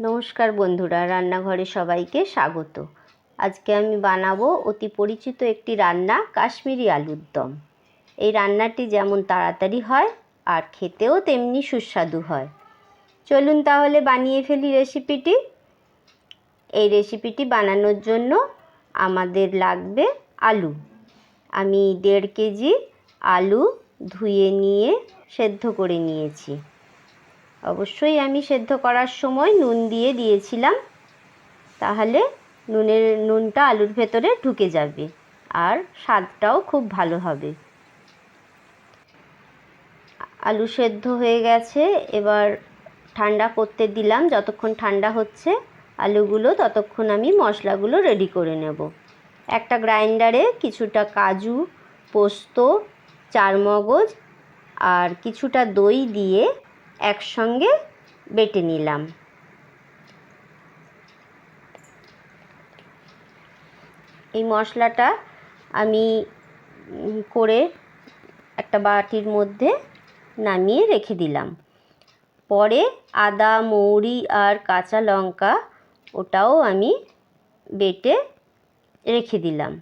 নমস্কার বন্ধুরা, রান্নাঘরে সবাইকে স্বাগত। আজকে আমি বানাবো অতি পরিচিত একটি রান্না, কাশ্মীরি আলুর দম। এই রান্নাটি যেমন তাড়াতাড়ি হয় আর খেতেও তেমনি সুস্বাদু হয়। চলুন তাহলে বানিয়ে ফেলি রেসিপিটি। এই রেসিপিটি বানানোর জন্য আমাদের লাগবে আলু। আমি 1.5 কেজি আলু ধুয়ে নিয়ে সেদ্ধ করে নিয়েছি। অবশ্যই আমি সেদ্ধ করার সময় নুন দিয়েছিলাম, তাহলে নুনটা আলুর ভেতরে ঢুকে যাবে আর স্বাদটাও খুব ভালো হবে। আলু সেদ্ধ হয়ে গেছে, এবার ঠান্ডা করতে দিলাম। যতক্ষণ ঠান্ডা হচ্ছে আলুগুলো, ততক্ষণ আমি মশলাগুলো রেডি করে নেব। একটা গ্রাইন্ডারে কিছুটা কাজু, পোস্ত, চারমগজ আর কিছুটা দই দিয়ে একসঙ্গে বেটে নিলাম। এই মশলাটা আমি করে একটা বাটির মধ্যে নামিয়ে রেখে দিলাম। পরে আদা, মৌরি আর কাঁচা লঙ্কা ওটাও আমি বেটে রেখে দিলাম।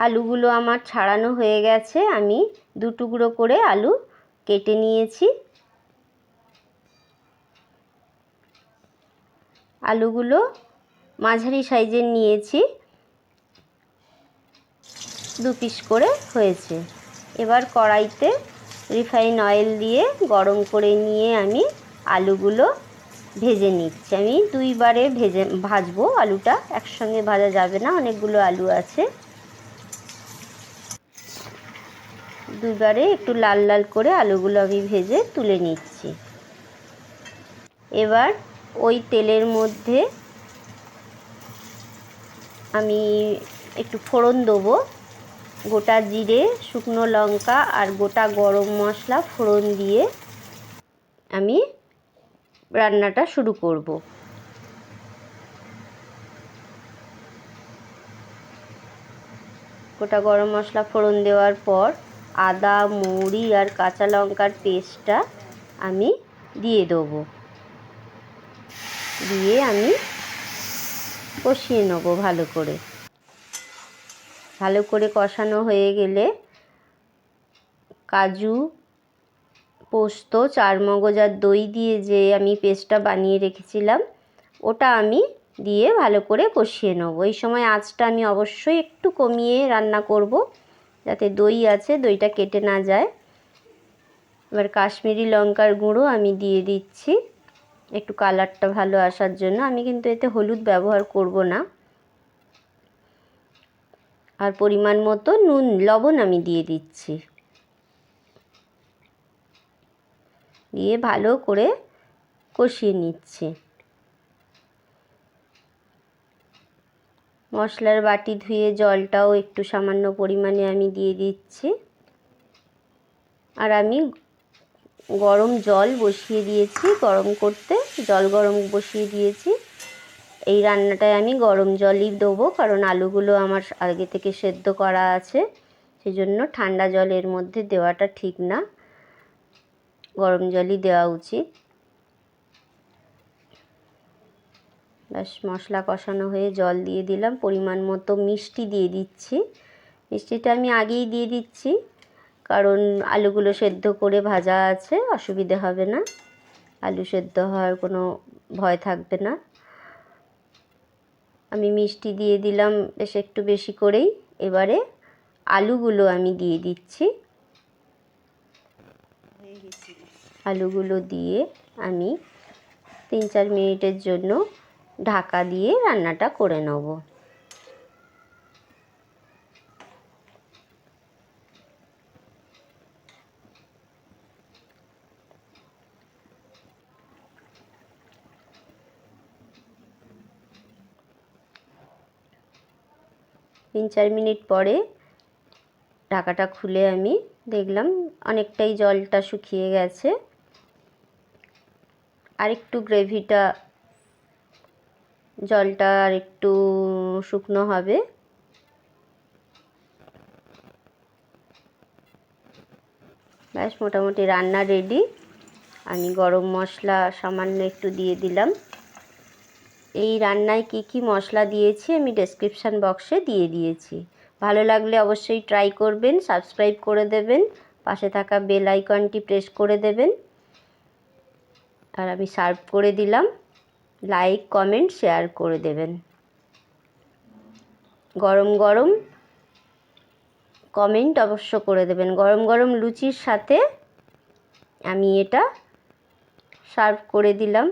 আলুগুলো আমার ছাড়ানো হয়ে গেছে। আমি 2 টুকরো করে আলু কেটে নিয়েছি। আলুগুলো মাঝারি সাইজের নিয়েছি, 2 পিস করে হয়েছে। এবার কড়াইতে রিফাইন অয়েল দিয়ে গরম করে নিয়ে আমি আলুগুলো ভেজে নিচ্ছি। আমি 2 বারে ভাজবো। আলুটা একসঙ্গে ভাজা যাবে না, অনেকগুলো আলু আছে। 2 বারে একটু লাল লাল করে আলুগুলো আমি ভেজে তুলে নিচ্ছি। এবার ওই তেলের মধ্যে আমি একটু ফোড়ন দেবো। গোটা জিরে, শুকনো লঙ্কা আর গোটা গরম মশলা ফোড়ন দিয়ে আমি রান্নাটা শুরু করব। গোটা গরম মশলা ফোড়ন দেওয়ার পর আদা, মৌরি আর কাঁচা লঙ্কার পেস্টটা আমি দিয়ে দেবো। দিয়ে আমি কষিয়ে নেবো ভালো করে। ভালো করে কষানো হয়ে গেলে কাজু, পোস্ত, চারমগজ আর দই দিয়ে যে আমি পেস্টটা বানিয়ে রেখেছিলাম ওটা আমি দিয়ে ভালো করে কষিয়ে নেবো। এই সময় আঁচটা আমি অবশ্যই একটু কমিয়ে রান্না করব, যাতে দই আছে দইটা কেটে না যায়। এবার কাশ্মীরি লঙ্কার গুঁড়ো আমি দিয়ে দিচ্ছি একটু কালারটা ভালো আসার জন্য। আমি কিন্তু এতে হলুদ ব্যবহার করব না। আর পরিমাণ মতো লবণ আমি দিয়ে দিচ্ছি। দিয়ে ভালো করে কষিয়ে নিচ্ছি। মশলার বাটি ধুয়ে জলটাও একটু সামান্য পরিমাণে আমি দিয়ে দিচ্ছি। আর আমি গরম জল বসিয়ে দিয়েছি গরম করতে, জল গরম বসিয়ে দিয়েছি। এই রান্নাটায় আমি গরম জলই দেবো, কারণ আলুগুলো আমার আগে থেকে সেদ্ধ করা আছে, সেজন্য ঠান্ডা জলের মধ্যে দেওয়াটা ঠিক না, গরম জলই দেওয়া উচিত। ব্যাস, মশলা কষানো হয়ে জল দিয়ে দিলাম। পরিমাণ মতো মিষ্টি দিয়ে দিচ্ছি। মিষ্টিটা আমি আগেই দিয়ে দিচ্ছি, কারণ আলুগুলো সেদ্ধ করে ভাজা আছে, অসুবিধে হবে না, আলু সেদ্ধ হওয়ার কোনো ভয় থাকবে না। আমি মিষ্টি দিয়ে দিলাম বেশ একটু বেশি করেই। এবারে আলুগুলো আমি দিয়ে দিচ্ছি। আলুগুলো দিয়ে আমি 3-4 মিনিটের জন্য ঢাকা দিয়ে রান্নাটা করে নেব। তিন চার মিনিট পরে ঢাকাটা খুলে আমি দেখলাম অনেকটাই জলটা শুকিয়ে গেছে। আরেকটু গ্রেভিটা, জলটা আর একটু শুকনো হবে। ব্যাস মোটামুটি রান্না রেডি। আমি গরম মশলা সামান্য একটু দিয়ে দিলাম। এই রান্নায় কি কি মশলা দিয়েছি আমি ডেসক্রিপশান বক্সে দিয়ে দিয়েছি। ভালো লাগলে অবশ্যই ট্রাই করবেন, সাবস্ক্রাইব করে দেবেন, পাশে থাকা বেল আইকনটি প্রেস করে দেবেন। আর আমি সার্ভ করে দিলাম। লাইক, কমেন্ট, শেয়ার করে দেবেন। গরম গরম কমেন্ট অবশ্য করে দেবেন। গরম গরম লুচির সাথে আমি এটা সার্ভ করে দিলাম।